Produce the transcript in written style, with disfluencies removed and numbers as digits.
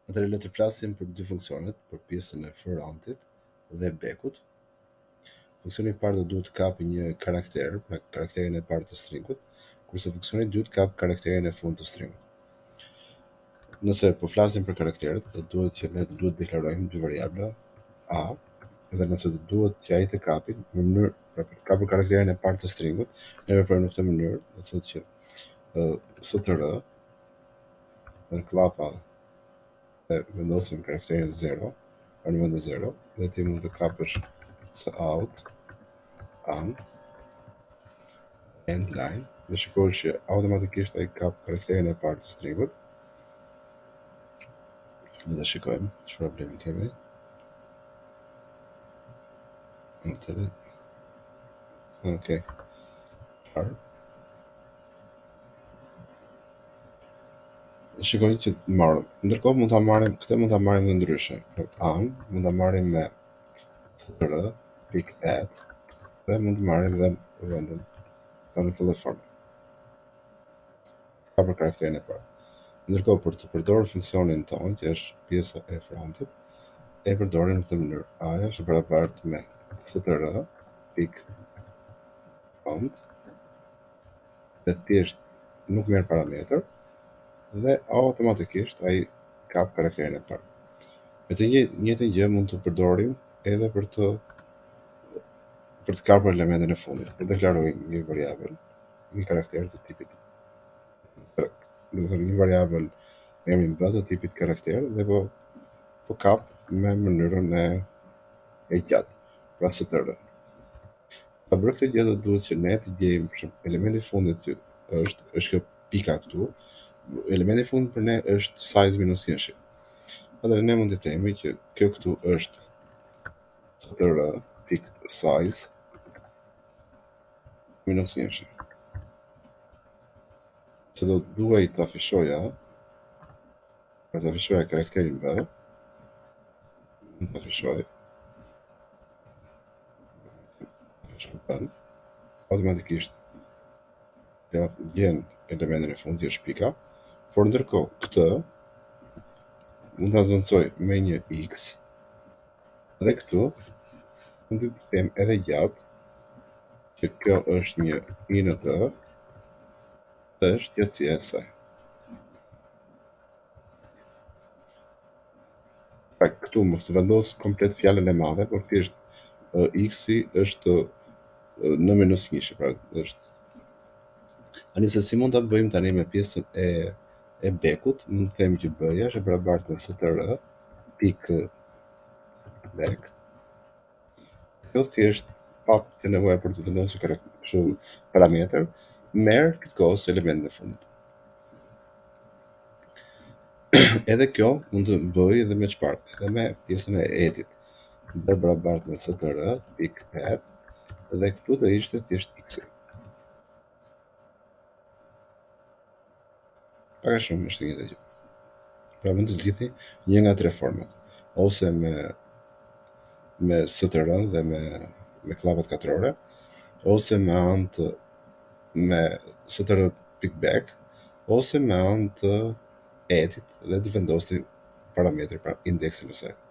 Atëherë le të flasim për dy funksionet, për pjesën e frontit dhe backut. Funksioni i parë do duhet të kapë një karakter, pra karakterin e parë të stringut, kurse funksioni i dytë kap karakterin e fundit të stringut. Nëse po flasim për karakteret, do duhet që ne duhet të deklarojmë dy variabla a, edhe nëse do duhet që ai të kapin në mënyrë pra për të kapur karakterin e parë të stringut, ne veprojmë në këtë mënyrë, do thotë që str në klapa e vendosim karakterin 0 në vend të 0 dhe ti mund të kapësh out an end line dhe shikoj që automatikisht ai kap karakterin e parë të stringut. Dhe shikojmë çfarë problemi kemi. Atëherë, okay. Shikoj që marrëm. Ndërkohë mund ta marrim, këtë mund ta marrim në ndryshe. An mund ta marrim me str pick add dhe mund të marrim dhe vendin në këtë formë. Ka për karakterin e parë. Ndërkohë për të përdorur funksionin tonë, që është pjesa e frontit, e përdorim në këtë mënyrë. A është barabartë me str pick front dhe thjesht nuk merr parametër dhe automatikisht ai kap karakterin e parë. Me të njëjtën gjë mund të përdorim edhe për të kapur elementin e fundit, për të deklaruar një variabël, një karakter të tipit. Do të thënë një variabël me emrin b të tipit karakter dhe po kap me mënyrën e gjatë, pra str. Ta bërë këtë gjë do duhet që ne të gjejmë për shembull elementi i fundit që është kjo pika këtu. Elementi i fundit për ne është size minus 1. Atëherë ne mund të themi që kjo këtu është str pick size minus 1. Se do duaj të afishoja karakterin b, të afishoj automatikisht ja gjen elementin e fundit që është pika, por ndërkohë këtë mund ta zëvendësoj me një x dhe këtu mund të them edhe gjatë që kjo është një int dhe është gjatësia e saj. Pra këtu mos të vendos komplet fjalën e madhe, por thjesht x-i është në minus 1, pra është. Ani se si mund ta bëjmë tani me pjesën e backut, mund të themi që b-ja është e barabartë me str pick back. Kjo thjesht pa të nevojë për të vendosur parametër, merr këtkohës elementin e fundit. Edhe kjo mund të bëj edhe me çfarë? Edhe me pjesën e edit. B barabartë me str pick add dhe këtu do ishte thjesht x-i. Pak a shumë është një gjë. Pra mund të zgjidhni një nga tre format, ose me str dhe me klapat katrore, ose me anë të me str pick back, ose me anë të edit dhe të vendosni parametri pra indeksin e saj.